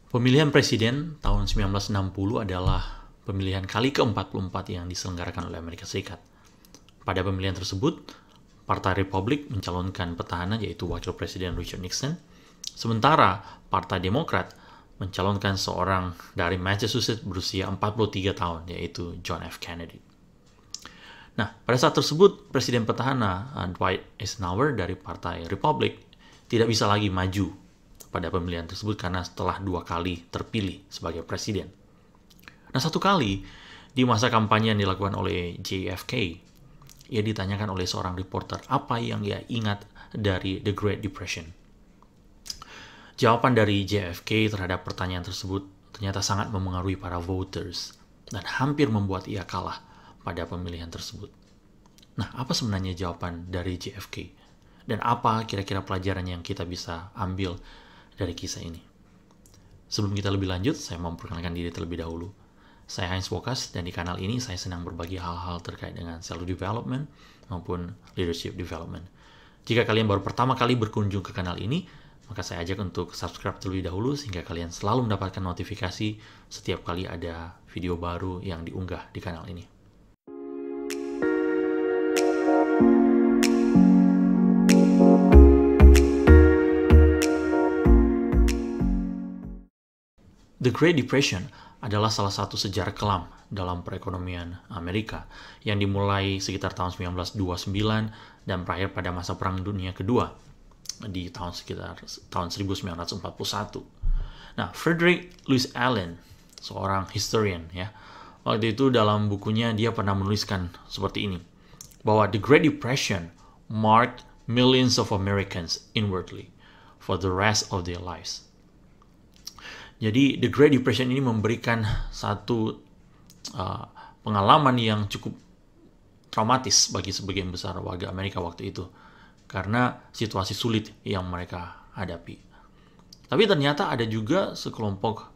Pemilihan presiden tahun 1960 adalah pemilihan kali ke-44 yang diselenggarakan oleh Amerika Serikat. Pada pemilihan tersebut, Partai Republik mencalonkan petahana yaitu Wakil Presiden Richard Nixon, sementara Partai Demokrat mencalonkan seorang dari Massachusetts berusia 43 tahun yaitu John F. Kennedy. Nah, pada saat tersebut, Presiden petahana Dwight Eisenhower dari Partai Republik tidak bisa lagi maju pada pemilihan tersebut karena setelah 2 kali terpilih sebagai presiden. Nah, satu kali di masa kampanye yang dilakukan oleh JFK, ia ditanyakan oleh seorang reporter apa yang ia ingat dari The Great Depression. Jawaban dari JFK terhadap pertanyaan tersebut ternyata sangat memengaruhi para voters dan hampir membuat ia kalah pada pemilihan tersebut. Nah, apa sebenarnya jawaban dari JFK? Dan apa kira-kira pelajaran yang kita bisa ambil dari kisah ini? Sebelum kita lebih lanjut, saya mau memperkenalkan diri terlebih dahulu. Saya Heinz Wokas, dan di kanal ini saya senang berbagi hal-hal terkait dengan self-development maupun leadership development. Jika kalian baru pertama kali berkunjung ke kanal ini, maka saya ajak untuk subscribe terlebih dahulu sehingga kalian selalu mendapatkan notifikasi setiap kali ada video baru yang diunggah di kanal ini. The Great Depression adalah salah satu sejarah kelam dalam perekonomian Amerika yang dimulai sekitar tahun 1929 dan berakhir pada masa Perang Dunia Kedua di sekitar tahun 1941. Nah, Frederick Louis Allen, seorang historian ya, waktu itu dalam bukunya dia pernah menuliskan seperti ini, bahwa The Great Depression marked millions of Americans inwardly for the rest of their lives. Jadi The Great Depression ini memberikan satu pengalaman yang cukup traumatis bagi sebagian besar warga Amerika waktu itu karena situasi sulit yang mereka hadapi. Tapi ternyata ada juga sekelompok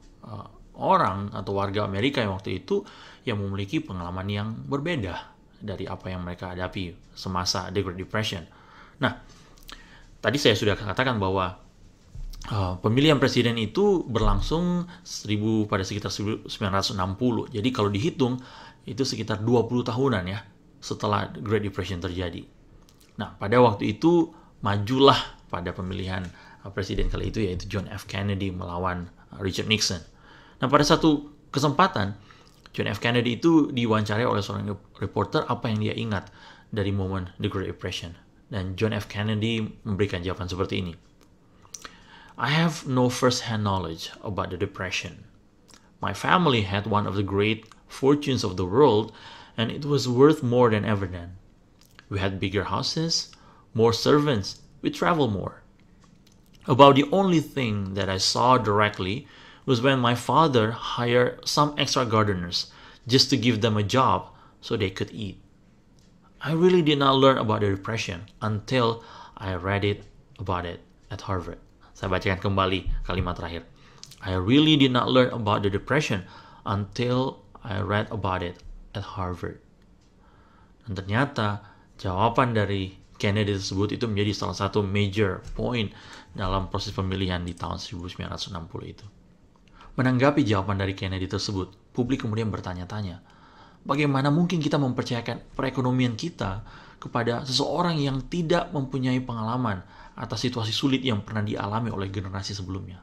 orang atau warga Amerika yang waktu itu yang memiliki pengalaman yang berbeda dari apa yang mereka hadapi semasa The Great Depression. Nah, tadi saya sudah katakan bahwa pemilihan presiden itu berlangsung pada sekitar 1960. Jadi kalau dihitung itu sekitar 20 tahunan ya setelah Great Depression terjadi. Nah, pada waktu itu majulah pada pemilihan presiden kali itu yaitu John F. Kennedy melawan Richard Nixon. Nah, pada satu kesempatan John F. Kennedy itu diwawancarai oleh seorang reporter apa yang dia ingat dari momen The Great Depression. Dan John F. Kennedy memberikan jawaban seperti ini. I have no first-hand knowledge about the Depression. My family had one of the great fortunes of the world, and it was worth more than ever then. We had bigger houses, more servants, we traveled more. About the only thing that I saw directly was when my father hired some extra gardeners just to give them a job so they could eat. I really did not learn about the Depression until I read about it at Harvard. Saya bacakan kembali kalimat terakhir. I really did not learn about the Depression until I read about it at Harvard. Dan ternyata jawaban dari Kennedy tersebut itu menjadi salah satu major point dalam proses pemilihan di tahun 1960 itu. Menanggapi jawaban dari Kennedy tersebut, publik kemudian bertanya-tanya, bagaimana mungkin kita mempercayakan perekonomian kita kepada seseorang yang tidak mempunyai pengalaman atas situasi sulit yang pernah dialami oleh generasi sebelumnya?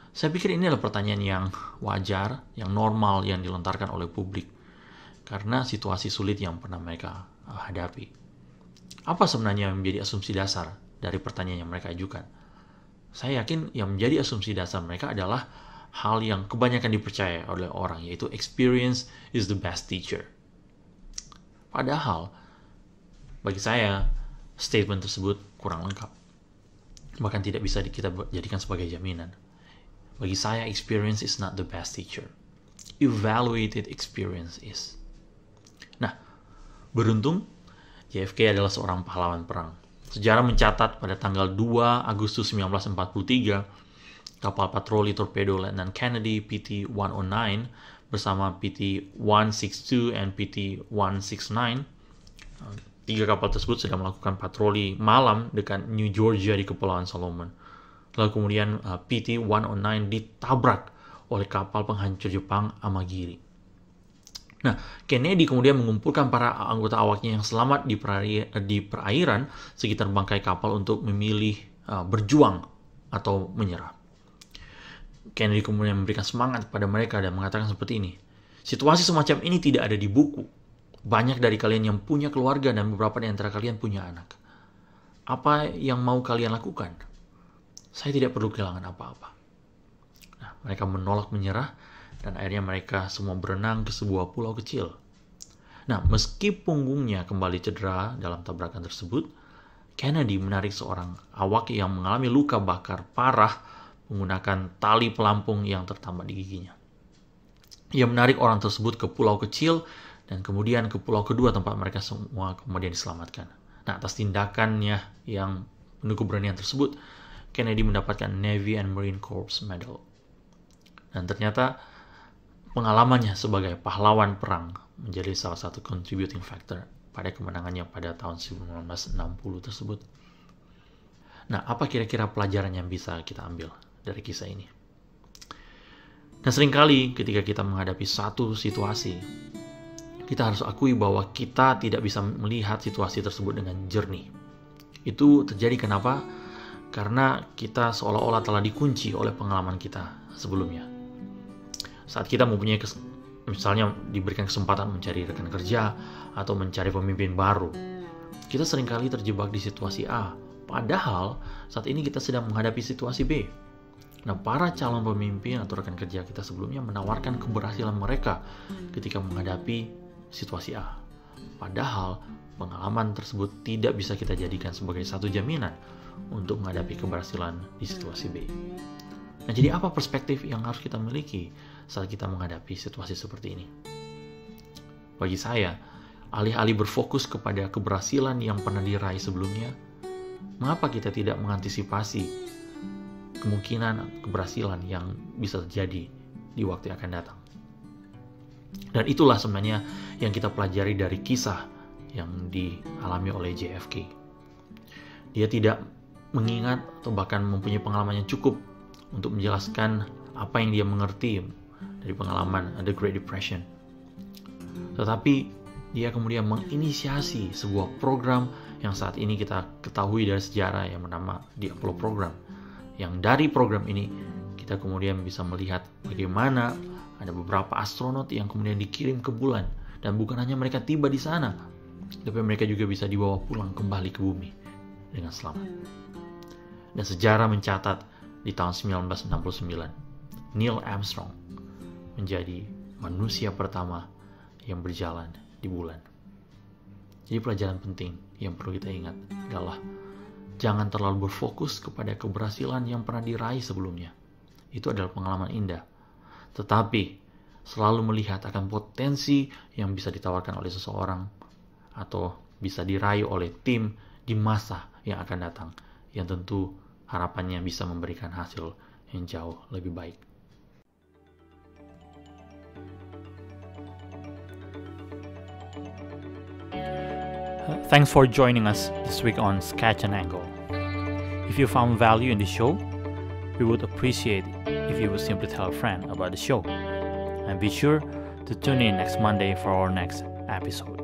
Saya pikir ini adalah pertanyaan yang wajar, yang normal yang dilontarkan oleh publik karena situasi sulit yang pernah mereka hadapi. Apa sebenarnya yang menjadi asumsi dasar dari pertanyaan yang mereka ajukan? Saya yakin yang menjadi asumsi dasar mereka adalah hal yang kebanyakan dipercaya oleh orang, yaitu experience is the best teacher. Padahal, bagi saya, statement tersebut kurang lengkap. Bahkan tidak bisa kita jadikan sebagai jaminan. Bagi saya, experience is not the best teacher. Evaluated experience is. Nah, beruntung, JFK adalah seorang pahlawan perang. Sejarah mencatat pada tanggal 2 Agustus 1943, kapal patroli torpedo Letnan Kennedy PT-109 bersama PT-162 dan PT-169. 3 kapal tersebut sedang melakukan patroli malam dekat New Georgia di Kepulauan Solomon. Lalu kemudian PT-109 ditabrak oleh kapal penghancur Jepang Amagiri. Nah, Kennedy kemudian mengumpulkan para anggota awaknya yang selamat di perairan sekitar bangkai kapal untuk memilih berjuang atau menyerah. Kennedy kemudian memberikan semangat kepada mereka dan mengatakan seperti ini, situasi semacam ini tidak ada di buku. Banyak dari kalian yang punya keluarga dan beberapa di antara kalian punya anak. Apa yang mau kalian lakukan? Saya tidak perlu kehilangan apa-apa. Nah, mereka menolak menyerah dan akhirnya mereka semua berenang ke sebuah pulau kecil. Nah, meski punggungnya kembali cedera dalam tabrakan tersebut, Kennedy menarik seorang awak yang mengalami luka bakar parah menggunakan tali pelampung yang tertambat di giginya. Ia menarik orang tersebut ke pulau kecil dan kemudian ke pulau kedua tempat mereka semua kemudian diselamatkan. Nah, atas tindakannya yang penuh keberanian tersebut, Kennedy mendapatkan Navy and Marine Corps Medal. Dan ternyata pengalamannya sebagai pahlawan perang menjadi salah satu contributing factor pada kemenangannya pada tahun 1960 tersebut. Nah, apa kira-kira pelajaran yang bisa kita ambil dari kisah ini? Dan seringkali ketika kita menghadapi satu situasi, kita harus akui bahwa kita tidak bisa melihat situasi tersebut dengan jernih. Itu terjadi kenapa? Karena kita seolah-olah telah dikunci oleh pengalaman kita sebelumnya. Saat kita mempunyai misalnya diberikan kesempatan mencari rekan kerja atau mencari pemimpin baru, kita seringkali terjebak di situasi A, padahal saat ini kita sedang menghadapi situasi B. Nah, para calon pemimpin atau rekan kerja kita sebelumnya menawarkan keberhasilan mereka ketika menghadapi situasi A, padahal pengalaman tersebut tidak bisa kita jadikan sebagai satu jaminan untuk menghadapi keberhasilan di situasi B. Nah, jadi apa perspektif yang harus kita miliki saat kita menghadapi situasi seperti ini? Bagi saya, alih-alih berfokus kepada keberhasilan yang pernah diraih sebelumnya, mengapa kita tidak mengantisipasi kemungkinan keberhasilan yang bisa terjadi di waktu yang akan datang? Dan itulah sebenarnya yang kita pelajari dari kisah yang dialami oleh JFK. Dia tidak mengingat atau bahkan mempunyai pengalaman yang cukup untuk menjelaskan apa yang dia mengerti dari pengalaman The Great Depression. Tetapi dia kemudian menginisiasi sebuah program yang saat ini kita ketahui dari sejarah yang bernama The Apollo Program. Yang dari program ini kita kemudian bisa melihat bagaimana ada beberapa astronot yang kemudian dikirim ke bulan. Dan bukan hanya mereka tiba di sana, tapi mereka juga bisa dibawa pulang kembali ke bumi dengan selamat. Dan sejarah mencatat di tahun 1969, Neil Armstrong menjadi manusia pertama yang berjalan di bulan. Jadi pelajaran penting yang perlu kita ingat adalah jangan terlalu berfokus kepada keberhasilan yang pernah diraih sebelumnya. Itu adalah pengalaman indah. Tetapi selalu melihat akan potensi yang bisa ditawarkan oleh seseorang atau bisa diraih oleh tim di masa yang akan datang, yang tentu harapannya bisa memberikan hasil yang jauh lebih baik. Thanks for joining us this week on Sketch and Angle. If you found value in the show, we would appreciate if you would simply tell a friend about the show. And be sure to tune in next Monday for our next episode.